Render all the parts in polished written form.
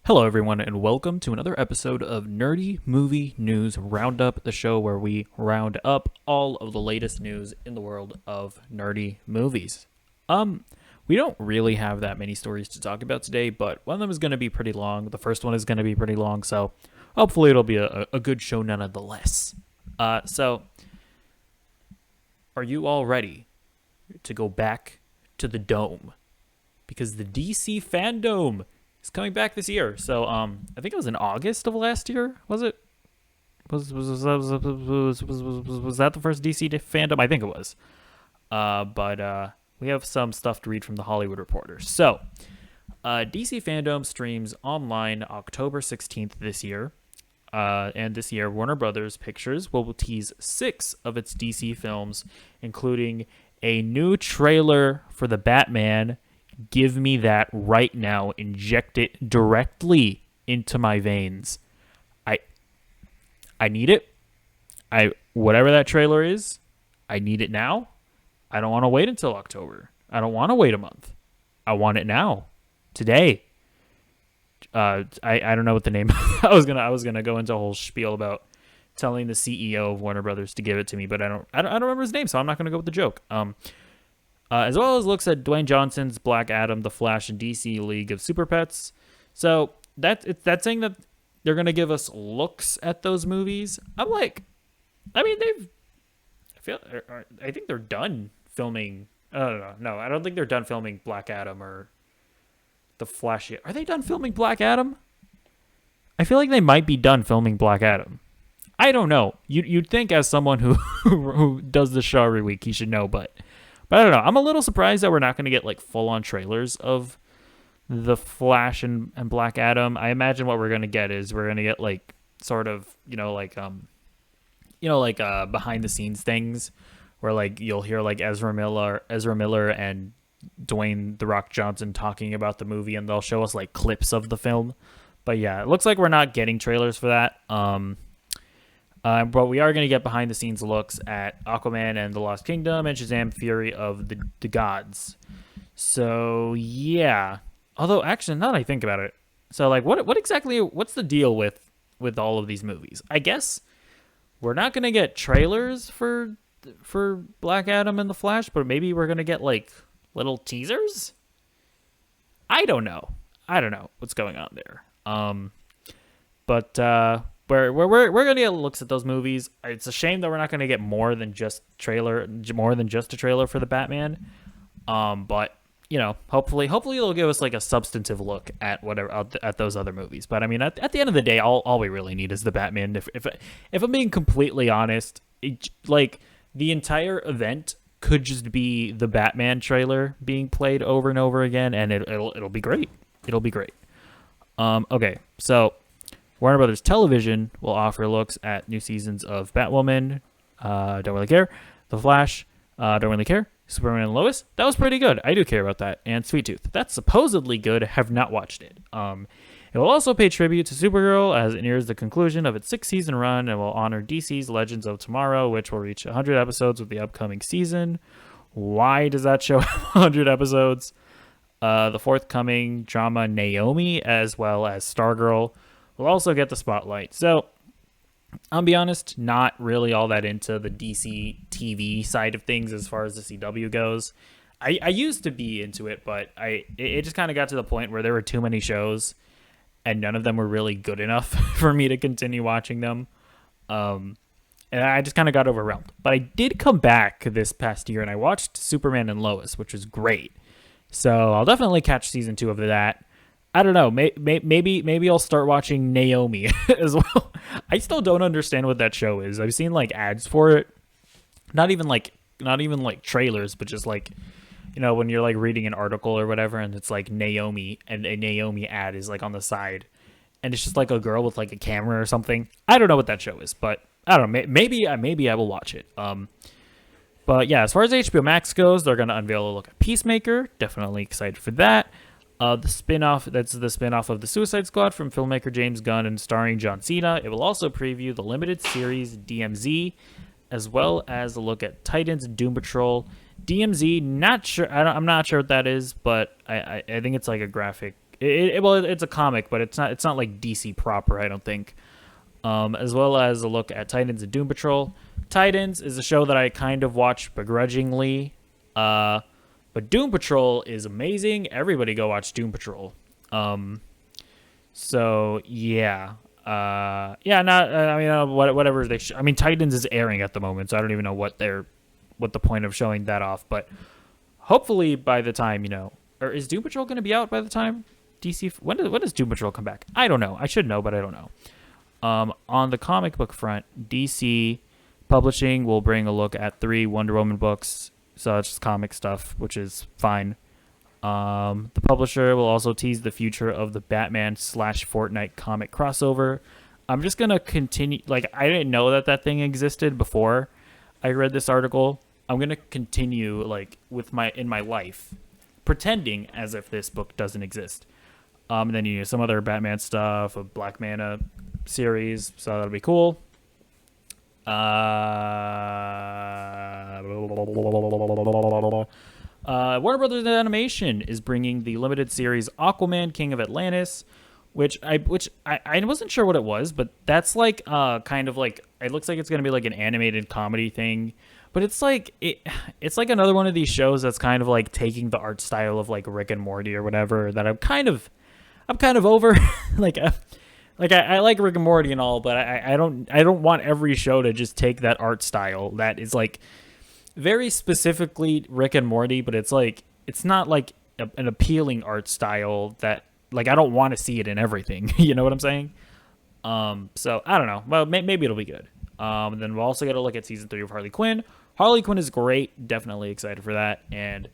Hello, everyone, and welcome to another episode of Nerdy Movie News Roundup, the show where we round up all of the latest news in the world of nerdy movies. We don't really have that many stories to talk about today, but one of them is going to be pretty long. The first one is going to be pretty long, so hopefully it'll be a good show nonetheless. So, are you all ready to go back to the dome? Because the DC Fandome is coming back this year. So I think it was in August of last year. Was it? Was that the first DC Fandom? I think it was. But we have some stuff to read from the Hollywood Reporter. So DC Fandom streams online October 16th this year. And this year, Warner Brothers Pictures will tease 6 of its DC films, including a new trailer for the Batman. Give me that right now. Inject it directly into my veins. I need it. Whatever that trailer is, I need it now. I don't want to wait until October. I don't want to wait a month. I want it now. Today. I don't know what the name I was gonna go into a whole spiel about telling the CEO of Warner Brothers to give it to me, but I don't remember his name, so I'm not gonna go with the joke. As well as looks at Dwayne Johnson's Black Adam, The Flash, and DC League of Super Pets. So that's saying that they're gonna give us looks at those movies. I think they're done filming. I don't know. No, I don't think they're done filming Black Adam or The Flash yet. Are they done filming Black Adam? I feel like they might be done filming Black Adam. I don't know. You'd think as someone who does the show every week, he should know, but I don't know. I'm a little surprised that we're not going to get like full-on trailers of The Flash and Black Adam. I imagine what we're going to get is we're going to get like sort of, behind-the-scenes things where like you'll hear like Ezra Miller and Dwayne "The Rock" Johnson talking about the movie, and they'll show us like clips of the film. But yeah, it looks like we're not getting trailers for that. But we are going to get behind-the-scenes looks at Aquaman and the Lost Kingdom and Shazam: Fury of the Gods. So, yeah. Although, actually, now that I think about it, so, like, what's the deal with all of these movies? I guess we're not going to get trailers for Black Adam and The Flash, but maybe we're going to get, like, little teasers? I don't know what's going on there. We're gonna get looks at those movies. It's a shame that we're not gonna get more than just a trailer for the Batman. But hopefully they'll give us like a substantive look at at those other movies. But I mean, at the end of the day, all we really need is the Batman. If I'm being completely honest, like the entire event could just be the Batman trailer being played over and over again, and it'll be great. It'll be great. Okay, so Warner Brothers Television will offer looks at new seasons of Batwoman, don't really care, The Flash, don't really care, Superman and Lois, that was pretty good, I do care about that, and Sweet Tooth, that's supposedly good, have not watched it. It will also pay tribute to Supergirl as it nears the conclusion of its 6-season run and will honor DC's Legends of Tomorrow, which will reach 100 episodes with the upcoming season. Why does that show have 100 episodes? The forthcoming drama Naomi, as well as Stargirl, will also get the spotlight. So, I'll be honest, not really all that into the DC TV side of things as far as the CW goes. I used to be into it, but it just kind of got to the point where there were too many shows, and none of them were really good enough for me to continue watching them. And I just kind of got overwhelmed. But I did come back this past year, and I watched Superman and Lois, which was great. So I'll definitely catch season 2 of that. I don't know. Maybe I'll start watching Naomi as well. I still don't understand what that show is. I've seen like ads for it. Not even like trailers, but just like, when you're like reading an article or whatever, and it's like Naomi, and a Naomi ad is like on the side, and it's just like a girl with like a camera or something. I don't know what that show is, but I don't know. Maybe I will watch it. But yeah, as far as HBO Max goes, they're gonna unveil a look at Peacemaker. Definitely excited for that. That's the spin-off of The Suicide Squad from filmmaker James Gunn and starring John Cena. It will also preview the limited series DMZ, as well as a look at Titans Doom Patrol. DMZ, not sure. I'm not sure what that is, but I think it's like a graphic. Well, it's a comic, but it's not like DC proper, I don't think. As well as a look at Titans and Doom Patrol. Titans is a show that I kind of watch begrudgingly, but Doom Patrol is amazing. Everybody go watch Doom Patrol. So yeah, yeah. Not. I mean, whatever they. I mean, Titans is airing at the moment, so I don't even know what the point of showing that off. But hopefully, by the time or is Doom Patrol going to be out by the time DC? When does Doom Patrol come back? I don't know. I should know, but I don't know. On the comic book front, DC Publishing will bring a look at 3 Wonder Woman books, so it's just comic stuff, which is fine. The publisher will also tease the future of the Batman/Fortnite comic crossover. I'm just gonna continue. Like, I didn't know that thing existed before I read this article. I'm gonna continue with in my life, pretending as if this book doesn't exist. And then some other Batman stuff, a Black Mana series, so that'll be cool. Warner Brothers Animation is bringing the limited series Aquaman King of Atlantis, which I wasn't sure what it was, but that's kind of it looks like it's going to be like an animated comedy thing, but it's like another one of these shows that's kind of taking the art style of Rick and Morty or whatever that I'm kind of over. I like Rick and Morty and all, but I don't want every show to just take that art style that is very specifically Rick and Morty, but it's not an appealing art style that I don't want to see it in everything. You know what I'm saying? So I don't know. Well, maybe it'll be good. Then we'll also get a look at season 3 of Harley Quinn. Harley Quinn is great. Definitely excited for that. And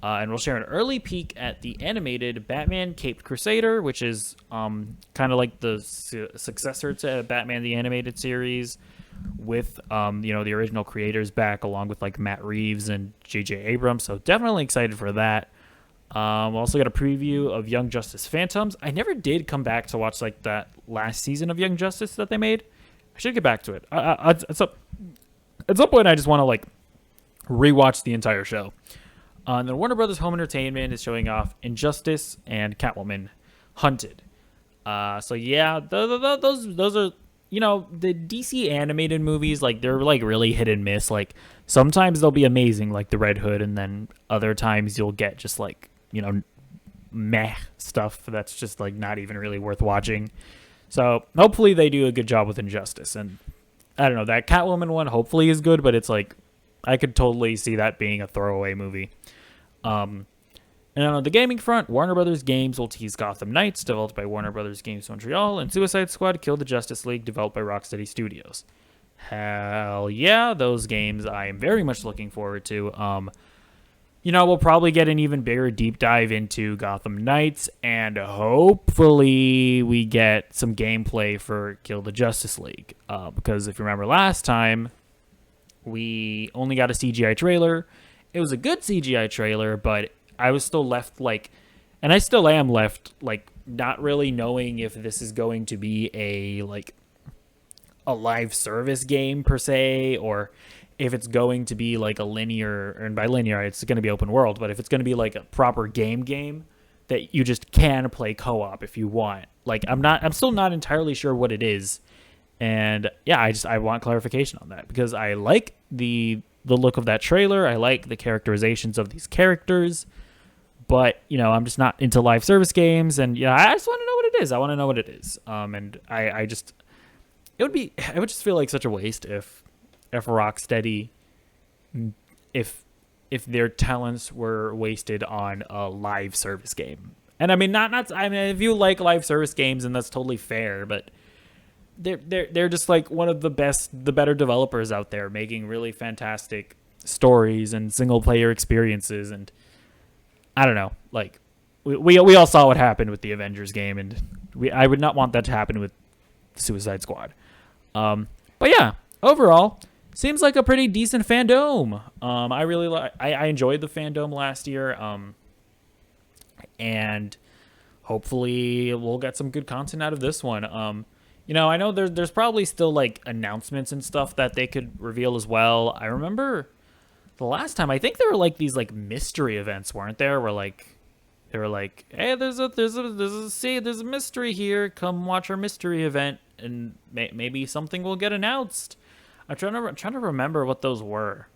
we'll share an early peek at the animated Batman Caped Crusader, which is kind of like the successor to Batman the Animated Series, with the original creators back, along with Matt Reeves and J.J. Abrams. So definitely excited for that. We'll also got a preview of Young Justice Phantoms. I never did come back to watch that last season of Young Justice that they made. I should get back to it. At some point, I just want to rewatch the entire show. And then Warner Brothers Home Entertainment is showing off Injustice and Catwoman Hunted. So yeah, those are the DC animated movies. They're really hit and miss. Sometimes they'll be amazing, like the Red Hood, and then other times you'll get just meh stuff that's just not even really worth watching. So hopefully they do a good job with Injustice, and I don't know, that Catwoman one hopefully is good, but it's I could totally see that being a throwaway movie. And on the gaming front, Warner Brothers Games will tease Gotham Knights, developed by Warner Brothers Games Montreal, and Suicide Squad Kill the Justice League, developed by Rocksteady Studios. Hell yeah, those games I am very much looking forward to. We'll probably get an even bigger deep dive into Gotham Knights, and hopefully we get some gameplay for Kill the Justice League. Because if you remember last time, we only got a CGI trailer. It was a good CGI trailer, but I was still left and I still am left not really knowing if this is going to be a live service game per se, or if it's going to be a linear, and by linear it's going to be open world, but if it's going to be a proper game that you just can play co-op if you want. I'm still not entirely sure what it is. And yeah, I want clarification on that, because I like the look of that trailer. I like the characterizations of these characters, but I'm just not into live service games, and I just want to know what it is. I want to know what it is. And it would just feel like such a waste if Rocksteady, if their talents were wasted on a live service game. And I mean, if you like live service games, and that's totally fair, but they're just one of the better developers out there, making really fantastic stories and single player experiences. And I don't know, we all saw what happened with the Avengers game, and I would not want that to happen with Suicide Squad. But yeah, overall, seems like a pretty decent Fandome. I enjoyed the Fandome last year. And hopefully we'll get some good content out of this one. I know there's probably still announcements and stuff that they could reveal as well. I remember the last time, I think there were these mystery events, weren't there? Where They were like, "Hey, there's a mystery here. Come watch our mystery event, and maybe something will get announced." I'm trying to remember what those were.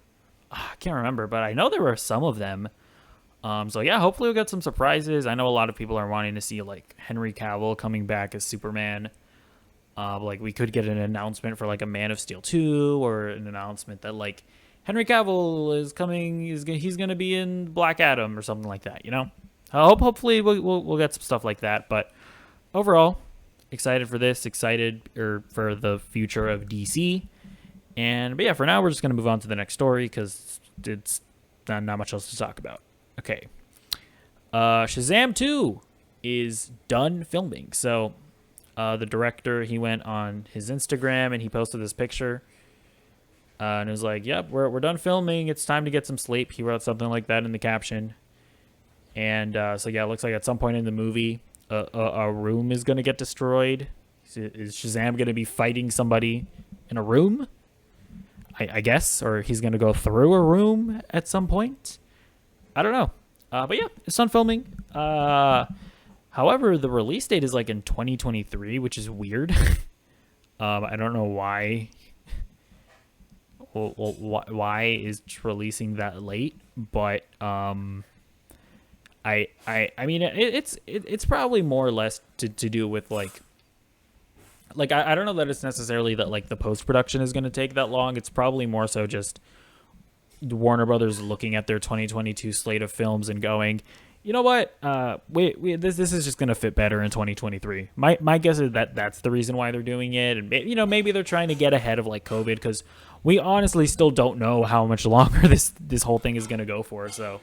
I can't remember, but I know there were some of them. So yeah, hopefully we'll get some surprises. I know a lot of people are wanting to see like Henry Cavill coming back as Superman. Like we could get an announcement for like a Man of Steel 2, or an announcement that like Henry Cavill is coming. He's gonna be in Black Adam or something like that. Hopefully we'll get some stuff like that. But overall, excited for this. Excited for the future of DC. But yeah, for now we're just gonna move on to the next story because it's not much else to talk about. Okay. Shazam 2 is done filming. So the director, he went on his Instagram and he posted this picture. And it was like, yep, we're done filming. It's time to get some sleep. He wrote something like that in the caption. And so yeah, it looks like at some point in the movie, a room is going to get destroyed. Is Shazam going to be fighting somebody in a room? I guess. Or he's going to go through a room at some point. I don't know. But yeah, it's done filming. However, the release date is like in 2023, which is weird. I don't know why. Well, why is releasing that late? But I mean, it's probably more or less to do with like I don't know that it's necessarily that like the post production is going to take that long. It's probably more so just Warner Brothers looking at their 2022 slate of films and going, you know what? This is just gonna fit better in 2023. My guess is that that's the reason why they're doing it, and maybe they're trying to get ahead of like COVID, because we honestly still don't know how much longer this whole thing is gonna go for. So,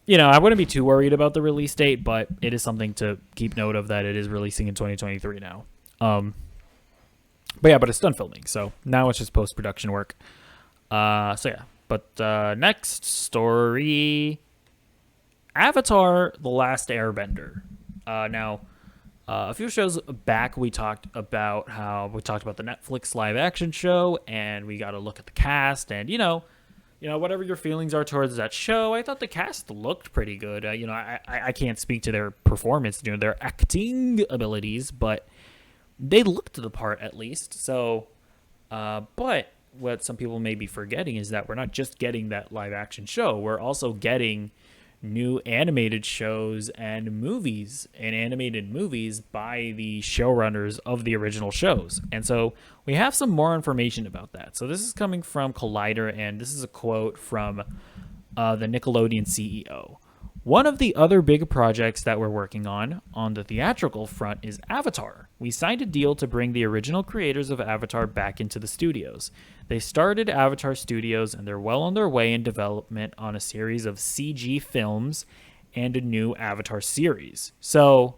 I wouldn't be too worried about the release date, but it is something to keep note of that it is releasing in 2023 now. But it's done filming, so now it's just post production work. So yeah. But next story, Avatar: The Last Airbender. Now, a few shows back, we talked about the Netflix live action show, and we got to look at the cast, and whatever your feelings are towards that show, I thought the cast looked pretty good. I can't speak to their performance, their acting abilities, but they looked the part at least. So, but what some people may be forgetting is that we're not just getting that live action show. We're also getting new animated shows and animated movies by the showrunners of the original shows. And so we have some more information about that. So this is coming from Collider, and this is a quote from the Nickelodeon CEO. One of the other big projects that we're working on the theatrical front is Avatar. We signed a deal to bring the original creators of Avatar back into the studios. They started Avatar Studios, and they're well on their way in development on a series of CG films and a new Avatar series. So,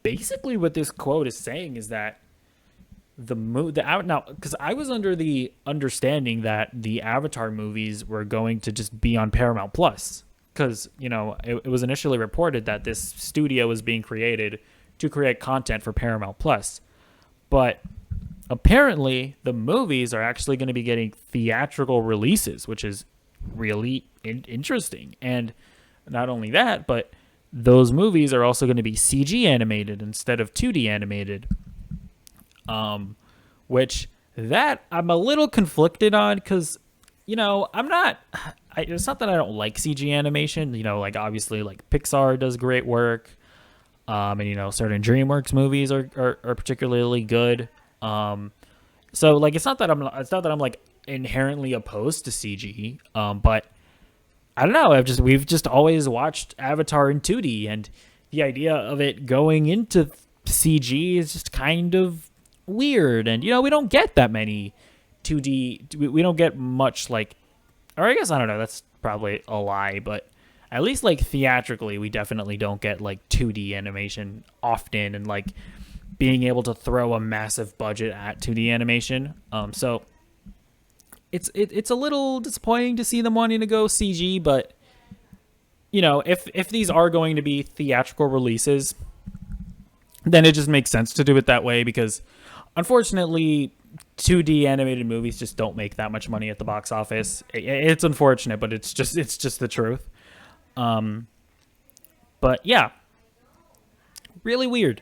basically what this quote is saying is that now, because I was under the understanding that the Avatar movies were going to just be on Paramount Plus, because it was initially reported that this studio was being created to create content for Paramount Plus, but apparently the movies are actually going to be getting theatrical releases, which is really interesting. And not only that, but those movies are also going to be CG animated instead of 2D animated. Which that I'm a little conflicted on, because it's not that I don't like CG animation. Like obviously like Pixar does great work, and certain DreamWorks movies are particularly good. So like it's not that I'm like inherently opposed to CG, but I don't know. We've just always watched Avatar in 2D, and the idea of it going into CG is just kind of weird. And we don't get that many 2D. We don't get much, like, or I guess I don't know. That's probably a lie, but at least like theatrically, we definitely don't get like 2D animation often, and like being able to throw a massive budget at 2D animation. So it's a little disappointing to see them wanting to go CG, but if these are going to be theatrical releases, then it just makes sense to do it that way, because unfortunately 2D animated movies just don't make that much money at the box office. It's unfortunate, but it's just the truth. But yeah, really weird.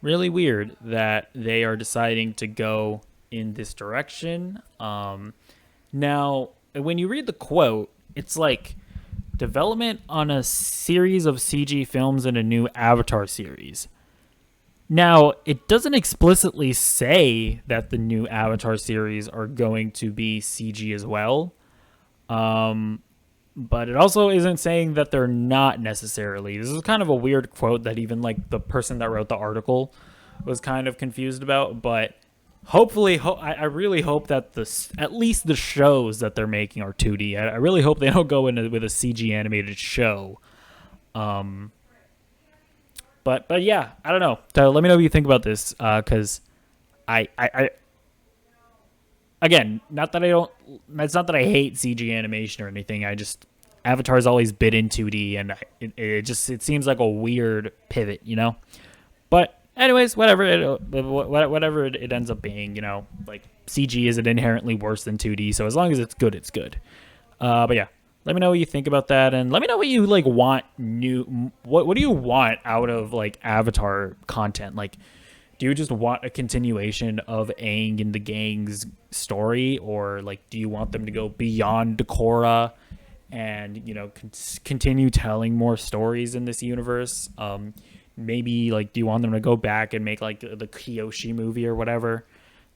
Really weird that they are deciding to go in this direction. Now, when you read the quote, it's like development on a series of CG films and a new Avatar series. Now, it doesn't explicitly say that the new Avatar series are going to be CG as well. But it also isn't saying that they're not necessarily. This is kind of a weird quote that even like the person that wrote the article was kind of confused about. But hopefully, I really hope that at least the shows that they're making are 2D. I really hope they don't go into with a CG animated show. But yeah, I don't know. So let me know what you think about this, because I again, not that I don't. It's not that I hate CG animation or anything. I just Avatar's always been in 2D, and it seems like a weird pivot, you know. But anyways, whatever it ends up being, you know, like CG isn't inherently worse than 2D. So as long as it's good, it's good. But yeah, let me know what you think about that, and let me know what you like want new. What do you want out of like Avatar content? Like, do you just want a continuation of Aang and the gang's story, or like do you want them to go beyond Korra and, you know, continue telling more stories in this universe? Maybe like do you want them to go back and make like the Kyoshi movie or whatever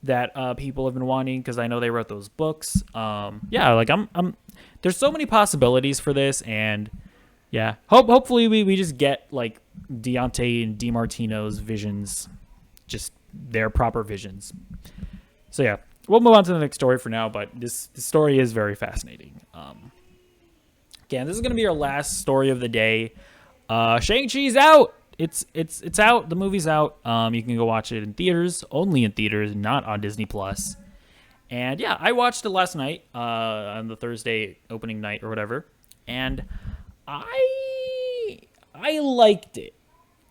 that people have been wanting, because I know they wrote those books. Yeah, like I'm there's so many possibilities for this, and yeah, hopefully we just get like Deontay and DiMartino's visions, just their proper visions. So yeah, we'll move on to the next story for now, but this story is very fascinating. Again, this is going to be our last story of the day. Shang Chi's out. It's out. The movie's out. You can go watch it in theaters, only in theaters, not on Disney Plus. And yeah, I watched it last night, on the Thursday opening night or whatever, and I liked it.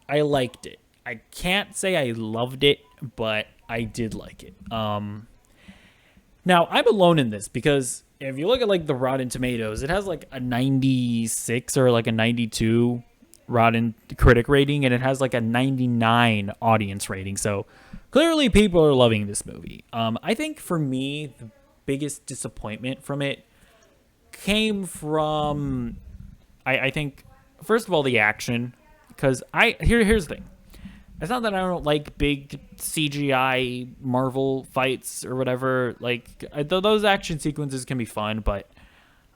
I liked it. I can't say I loved it, but I did like it. Now I'm alone in this, because if you look at like the Rotten Tomatoes, it has like a 96 or like a 92 Rotten critic rating, and it has like a 99 audience rating. So clearly people are loving this movie. I think for me, the biggest disappointment from it came from, I think, first of all, the action. Because here's the thing. It's not that I don't like big CGI Marvel fights or whatever. Like, those action sequences can be fun, but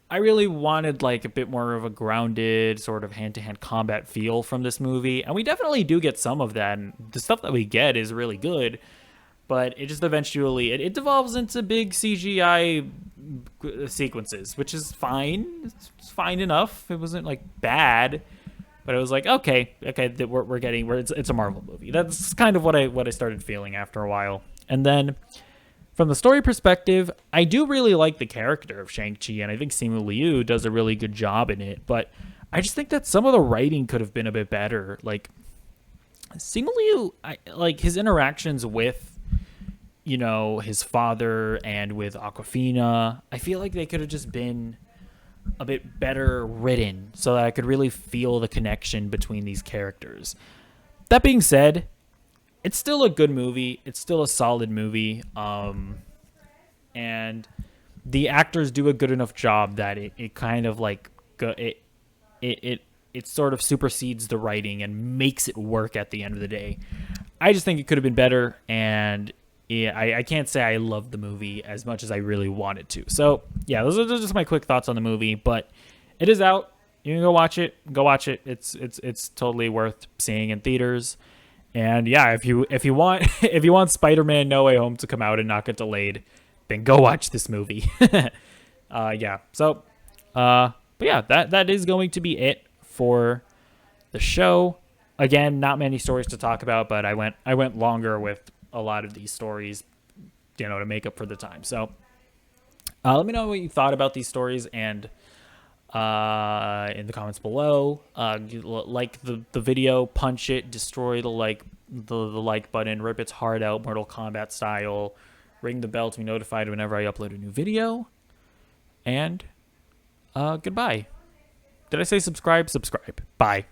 I really wanted like a bit more of a grounded sort of hand-to-hand combat feel from this movie, and we definitely do get some of that, and the stuff that we get is really good, but it just eventually it devolves into big CGI sequences, which is fine. It's fine enough. It wasn't like bad, but it was like, okay, we're getting where it's a Marvel movie. That's kind of what I started feeling after a while. And then from the story perspective, I do really like the character of Shang-Chi, and I think Simu Liu does a really good job in it, but I just think that some of the writing could have been a bit better. Like, Simu Liu, like his interactions with, you know, his father and with Awkwafina, I feel like they could have just been a bit better written so that I could really feel the connection between these characters. That being said, it's still a good movie. It's still a solid movie. And the actors do a good enough job that it kind of like it sort of supersedes the writing and makes it work at the end of the day. I just think it could have been better, and yeah, I can't say I love the movie as much as I really wanted to. So yeah, those are just my quick thoughts on the movie, but it is out. You can go watch it. Go watch it. It's totally worth seeing in theaters. And yeah, if you want if you want Spider-Man No Way Home to come out and not get delayed, then go watch this movie. Yeah. So, but yeah, that is going to be it for the show. Again, not many stories to talk about, but I went longer with a lot of these stories, you know, to make up for the time. So, let me know what you thought about these stories, and in the comments below. Like the video, punch it, destroy the like button, rip its heart out, Mortal Kombat style. Ring the bell to be notified whenever I upload a new video. And goodbye. Did I say subscribe? Subscribe. Bye.